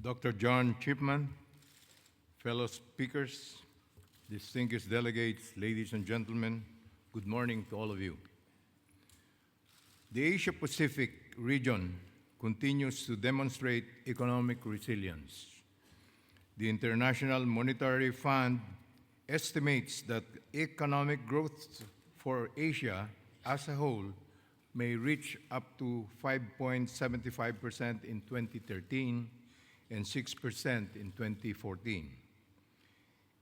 Dr. John Chipman, fellow speakers, distinguished delegates, ladies and gentlemen, good morning to all of you. The Asia-Pacific region continues to demonstrate economic resilience. The International Monetary Fund estimates that economic growth for Asia as a whole may reach up to 5.75% in 2013 and 6% in 2014.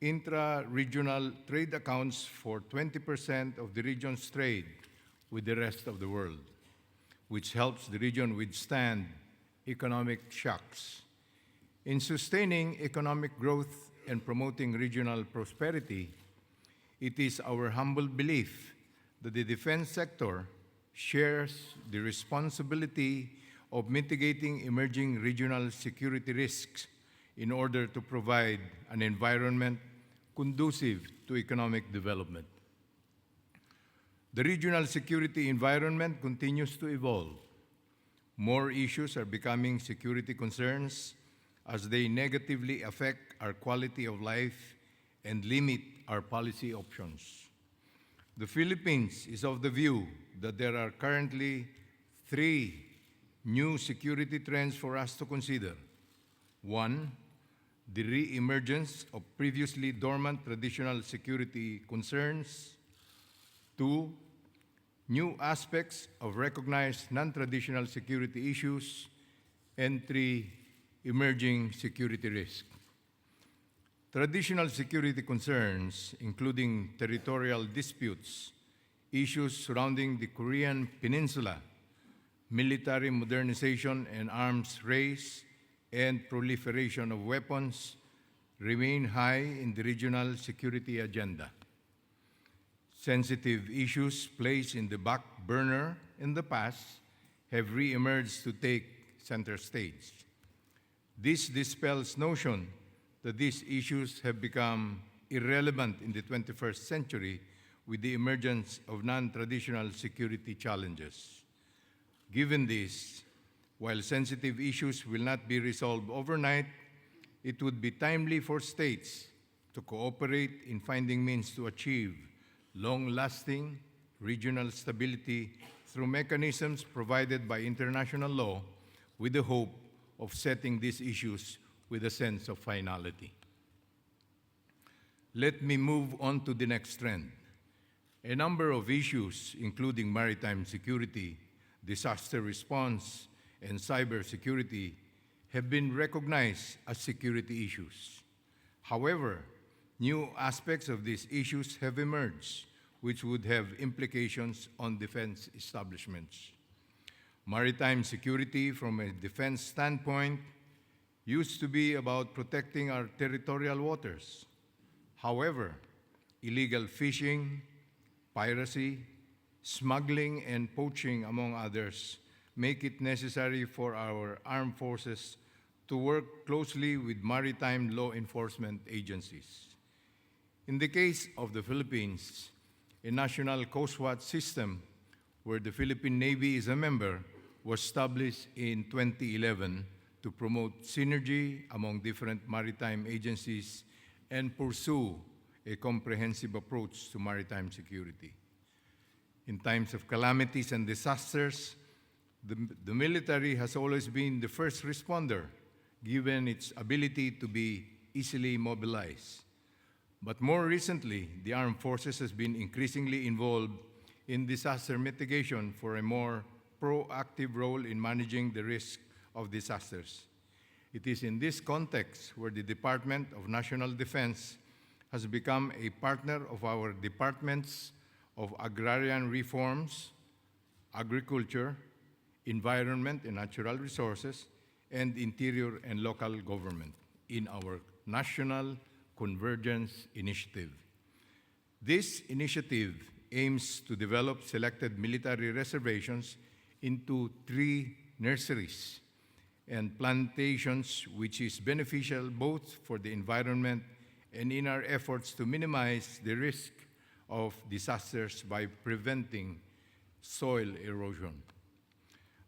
Intra-regional trade accounts for 20% of the region's trade with the rest of the world, which helps the region withstand economic shocks. In sustaining economic growth and promoting regional prosperity, it is our humble belief that the defense sector shares the responsibility of mitigating emerging regional security risks in order to provide an environment conducive to economic development. The regional security environment continues to evolve. More issues are becoming security concerns as they negatively affect our quality of life and limit our policy options. The Philippines is of the view that there are currently three new security trends for us to consider. One, the re-emergence of previously dormant traditional security concerns. Two, new aspects of recognized non-traditional security issues. And three, emerging security risks. Traditional security concerns, including territorial disputes, issues surrounding the Korean Peninsula, military modernization and arms race, and proliferation of weapons, remain high in the regional security agenda. Sensitive issues placed in the back burner in the past have re-emerged to take center stage. This dispels notion that these issues have become irrelevant in the 21st century with the emergence of non-traditional security challenges. Given this, while sensitive issues will not be resolved overnight, it would be timely for states to cooperate in finding means to achieve long-lasting regional stability through mechanisms provided by international law with the hope of setting these issues with a sense of finality. Let me move on to the next trend. A number of issues, including maritime security, disaster response, and cybersecurity, have been recognized as security issues. However, new aspects of these issues have emerged, which would have implications on defense establishments. Maritime security, from a defense standpoint, used to be about protecting our territorial waters. However, illegal fishing, piracy, smuggling, and poaching, among others, make it necessary for our armed forces to work closely with maritime law enforcement agencies. In the case of the Philippines, a national Coast Watch system, where the Philippine Navy is a member, was established in 2011 to promote synergy among different maritime agencies and pursue a comprehensive approach to maritime security. In times of calamities and disasters, the military has always been the first responder, given its ability to be easily mobilized. But more recently, the armed forces has been increasingly involved in disaster mitigation for a more proactive role in managing the risk of disasters. It is in this context where the Department of National Defense has become a partner of our Departments of Agrarian Reforms, Agriculture, Environment and Natural Resources, and Interior and Local Government in our National Convergence Initiative. This initiative aims to develop selected military reservations into 3 nurseries and plantations, which is beneficial both for the environment and in our efforts to minimize the risk of disasters by preventing soil erosion.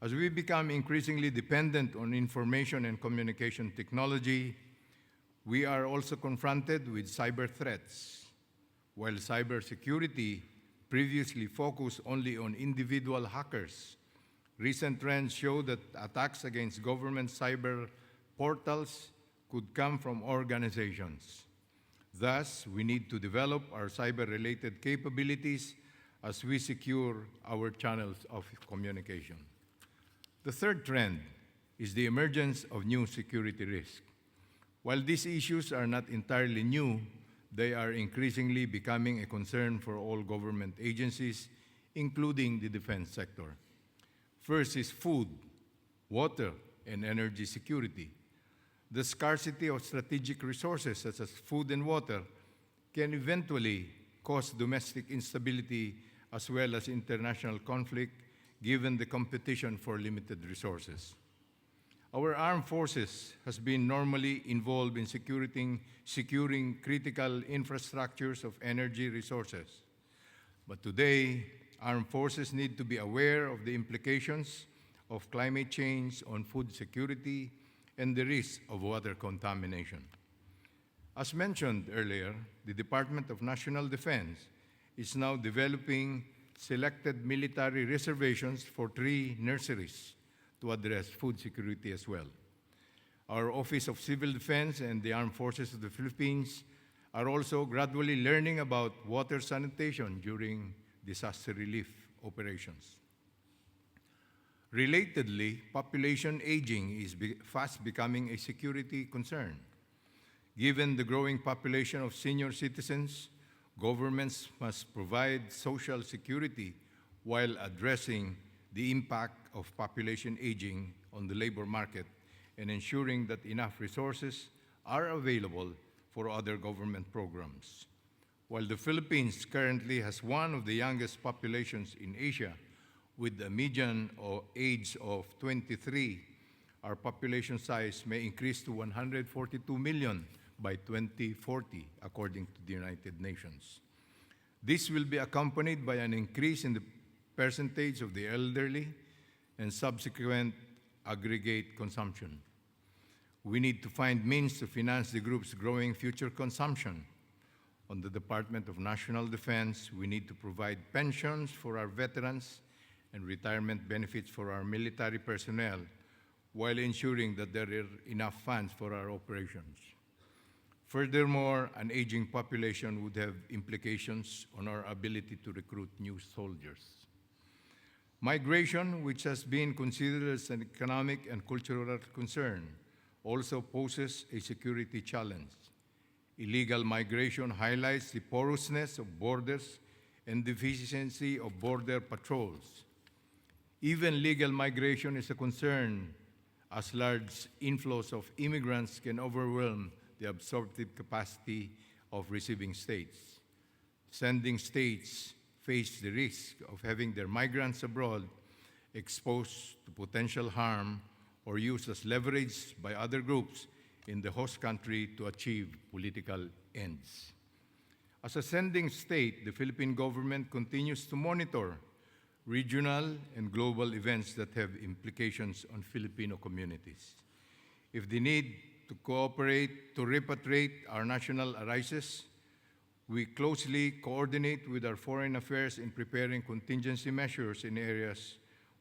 As we become increasingly dependent on information and communication technology, we are also confronted with cyber threats. While cybersecurity previously focused only on individual hackers, recent trends show that attacks against government cyber portals could come from organizations. Thus, we need to develop our cyber-related capabilities as we secure our channels of communication. The third trend is the emergence of new security risks. While these issues are not entirely new, they are increasingly becoming a concern for all government agencies, including the defense sector. First is food, water, and energy security. The scarcity of strategic resources such as food and water can eventually cause domestic instability as well as international conflict given the competition for limited resources. Our armed forces has been normally involved in securing critical infrastructures of energy resources. But today, armed forces need to be aware of the implications of climate change on food security and the risk of water contamination. As mentioned earlier, the Department of National Defense is now developing selected military reservations for 3 nurseries to address food security as well. Our Office of Civil Defense and the Armed Forces of the Philippines are also gradually learning about water sanitation during disaster relief operations. Relatedly, population aging is fast becoming a security concern. Given the growing population of senior citizens, governments must provide social security while addressing the impact of population aging on the labor market and ensuring that enough resources are available for other government programs. While the Philippines currently has one of the youngest populations in Asia, with a median age of 23, our population size may increase to 142 million by 2040, according to the United Nations. This will be accompanied by an increase in the percentage of the elderly and subsequent aggregate consumption. We need to find means to finance the group's growing future consumption. On the Department of National Defense, we need to provide pensions for our veterans and retirement benefits for our military personnel while ensuring that there are enough funds for our operations. Furthermore, an aging population would have implications on our ability to recruit new soldiers. Migration, which has been considered as an economic and cultural concern, also poses a security challenge. Illegal migration highlights the porousness of borders and deficiency of border patrols. Even legal migration is a concern, as large inflows of immigrants can overwhelm the absorptive capacity of receiving states. Sending states face the risk of having their migrants abroad exposed to potential harm or used as leverage by other groups in the host country to achieve political ends. As a sending state, the Philippine government continues to monitor regional and global events that have implications on Filipino communities. If the need to cooperate to repatriate our national arises, we closely coordinate with our foreign affairs in preparing contingency measures in areas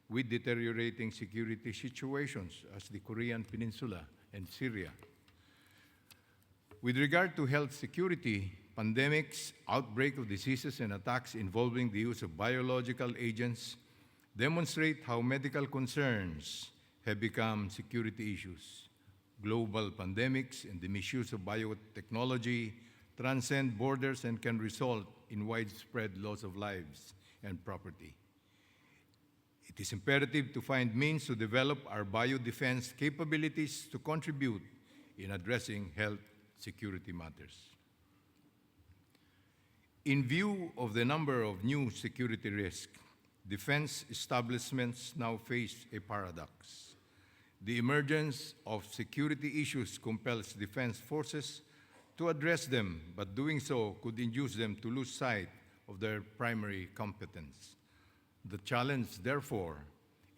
with deteriorating security situations, as the Korean Peninsula and Syria. With regard to health security, pandemics, outbreak of diseases, and attacks involving the use of biological agents demonstrate how medical concerns have become security issues. Global pandemics and the misuse of biotechnology transcend borders and can result in widespread loss of lives and property. It is imperative to find means to develop our biodefense capabilities to contribute in addressing health security matters. In view of the number of new security risks, defense establishments now face a paradox. The emergence of security issues compels defense forces to address them, but doing so could induce them to lose sight of their primary competence. The challenge, therefore,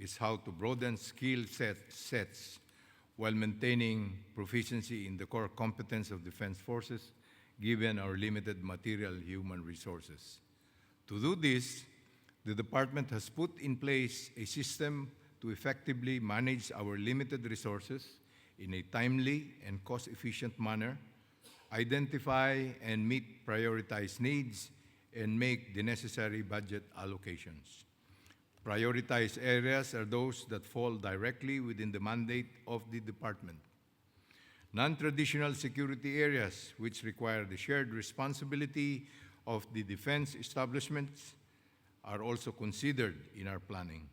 is how to broaden sets while maintaining proficiency in the core competence of defense forces, given our limited material human resources. To do this, the department has put in place a system to effectively manage our limited resources in a timely and cost-efficient manner, identify and meet prioritized needs, and make the necessary budget allocations. Prioritized areas are those that fall directly within the mandate of the department. Non-traditional security areas, which require the shared responsibility of the defense establishments, are also considered in our planning.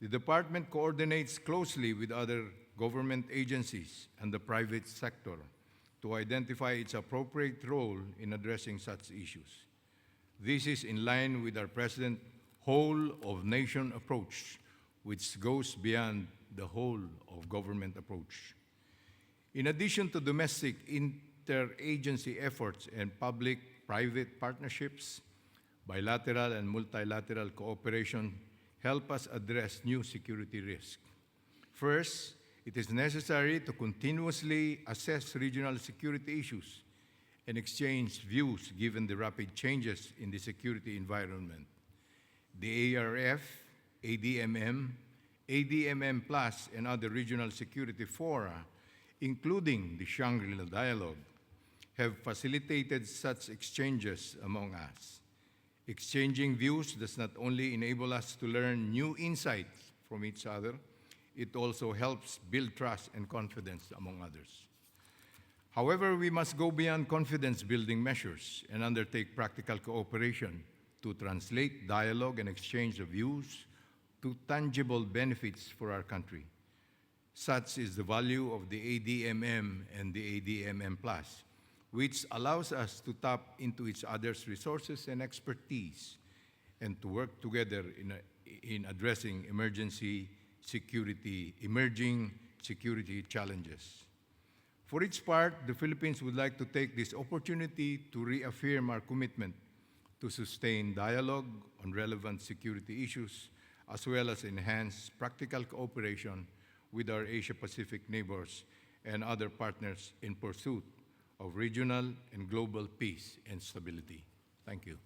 The department coordinates closely with other government agencies and the private sector to identify its appropriate role in addressing such issues. This is in line with our President's whole-of-nation approach, which goes beyond the whole-of-government approach. In addition to domestic interagency efforts and public-private partnerships, bilateral and multilateral cooperation help us address new security risks. First, it is necessary to continuously assess regional security issues and exchange views given the rapid changes in the security environment. The ARF, ADMM, ADMM Plus, and other regional security fora, including the Shangri-la Dialogue, have facilitated such exchanges among us. Exchanging views does not only enable us to learn new insights from each other, it also helps build trust and confidence among others. However, we must go beyond confidence-building measures and undertake practical cooperation to translate dialogue and exchange of views to tangible benefits for our country. Such is the value of the ADMM and the ADMM Plus, which allows us to tap into each other's resources and expertise and to work together in addressing emerging security challenges. For its part, the Philippines would like to take this opportunity to reaffirm our commitment to sustain dialogue on relevant security issues, as well as enhance practical cooperation with our Asia-Pacific neighbors and other partners in pursuit of regional and global peace and stability. Thank you.